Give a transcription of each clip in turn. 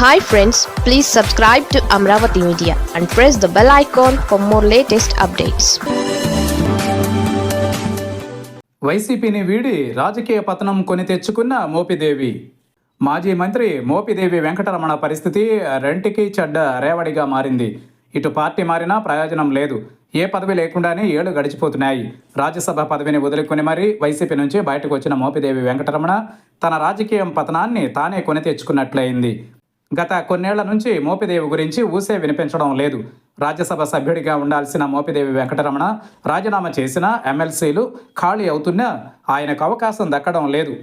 Hi friends, please subscribe to Amravati Media and press the bell icon for more latest updates. వైసీపీని వీడి రాజకీయ పతనం కొని తెచ్చుకున్న మోపిదేవి. మాజీ మంత్రి మోపిదేవి వెంకటరమణ పరిస్థితి రెంటికి చెడ్డ రేవడిగా మారింది. ఇటు పార్టీ మారినా ప్రయోజనం లేదు. ఏ పదవి లేకుండానే ఏళ్లు గడిచిపోతున్నాయి. రాజ్యసభ పదవిని వదులుకొని మరీ వైసీపీ నుంచి బయటకు వచ్చిన మోపిదేవి వెంకటరమణ తన రాజకీయం పతనాన్ని తానే కొని తెచ్చుకున్నట్లయింది. గత కొన్నేళ్ల నుంచి మోపిదేవి గురించి ఊసే వినిపించడం లేదు. రాజ్యసభ సభ్యుడిగా ఉండాల్సిన మోపిదేవి వెంకటరమణ రాజీనామా చేసినా ఎమ్మెల్సీలు ఖాళీ అవుతున్నా ఆయనకు అవకాశం దక్కడం లేదు.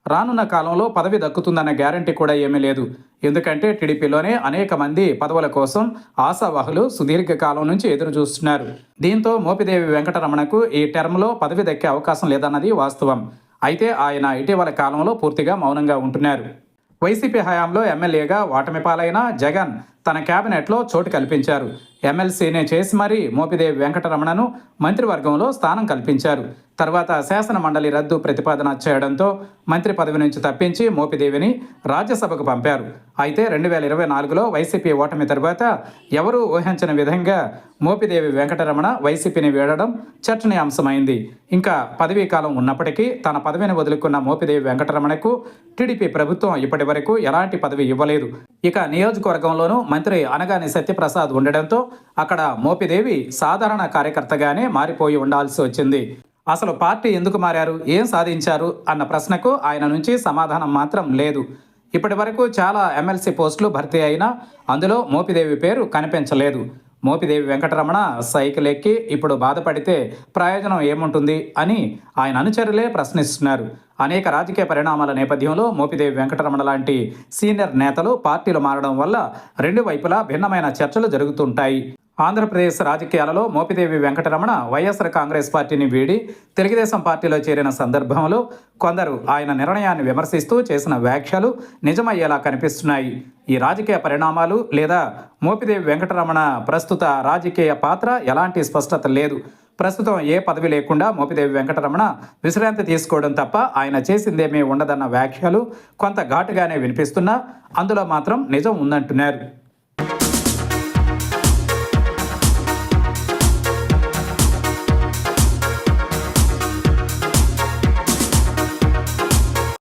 రానున్న కాలంలో పదవి దక్కుతుందన్న గ్యారంటీ కూడా ఏమీ లేదు. ఎందుకంటే టీడీపీలోనే అనేక మంది పదవుల కోసం ఆశావాహులు సుదీర్ఘకాలం నుంచి ఎదురు చూస్తున్నారు. దీంతో మోపిదేవి వెంకటరమణకు ఈ టర్మ్లో పదవి దక్కే అవకాశం లేదన్నది వాస్తవం. అయితే ఆయన ఇటీవల కాలంలో పూర్తిగా మౌనంగా ఉంటున్నారు. వైసీపీ హయాంలో ఎమ్మెల్యేగా ఓటమి పాలైన జగన్ తన కేబినెట్లో చోటు కల్పించారు. ఎమ్మెల్సీనే చేసి మరీ మోపిదేవి వెంకటరమణను మంత్రివర్గంలో స్థానం కల్పించారు. తర్వాత శాసన మండలి రద్దు ప్రతిపాదన చేయడంతో మంత్రి పదవి నుంచి తప్పించి మోపిదేవిని రాజ్యసభకు పంపారు. అయితే 2024లో వైసీపీ ఓటమి తర్వాత ఎవరూ ఊహించని విధంగా మోపిదేవి వెంకటరమణ వైసీపీని వీడడం చర్చనీయాంశమైంది. ఇంకా పదవీ కాలం ఉన్నప్పటికీ తన పదవిని వదులుకున్న మోపిదేవి వెంకటరమణకు టీడీపీ ప్రభుత్వం ఇప్పటి వరకు ఎలాంటి పదవి ఇవ్వలేదు. ఇక నియోజకవర్గంలోనూ మంత్రి అనగాని సత్యప్రసాద్ ఉండడంతో అక్కడ మోపిదేవి సాధారణ కార్యకర్తగానే మారిపోయి ఉండాల్సి వచ్చింది. అసలు పార్టీ ఎందుకు మారారు, ఏం సాధించారు అన్న ప్రశ్నకు ఆయన నుంచి సమాధానం మాత్రం లేదు. ఇప్పటి వరకు చాలా ఎమ్మెల్సీ పోస్టులు భర్తీ అయినా అందులో మోపిదేవి పేరు కనిపించలేదు. మోపిదేవి వెంకటరమణ సైకిల్ ఎక్కి ఇప్పుడు బాధపడితే ప్రయోజనం ఏముంటుంది అని ఆయన అనుచరులే ప్రశ్నిస్తున్నారు. అనేక రాజకీయ పరిణామాల నేపథ్యంలో మోపిదేవి వెంకటరమణ లాంటి సీనియర్ నేతలు పార్టీలు మారడం వల్ల రెండు వైపులా భిన్నమైన చర్చలు జరుగుతుంటాయి. ఆంధ్రప్రదేశ్ రాజకీయాలలో మోపిదేవి వెంకటరమణ వైఎస్ఆర్ కాంగ్రెస్ పార్టీని వీడి తెలుగుదేశం పార్టీలో చేరిన సందర్భంలో కొందరు ఆయన నిర్ణయాన్ని విమర్శిస్తూ చేసిన వ్యాఖ్యలు నిజమయ్యేలా కనిపిస్తున్నాయి. ఈ రాజకీయ పరిణామాలు లేదా మోపిదేవి వెంకటరమణ ప్రస్తుత రాజకీయ పాత్ర ఎలాంటి స్పష్టత లేదు. ప్రస్తుతం ఏ పదవి లేకుండా మోపిదేవి వెంకటరమణ విశ్రాంతి తీసుకోవడం తప్ప ఆయన చేసిందేమీ ఉండదన్న వ్యాఖ్యలు కొంత ఘాటుగానే వినిపిస్తున్నా అందులో మాత్రం నిజం ఉందంటున్నారు.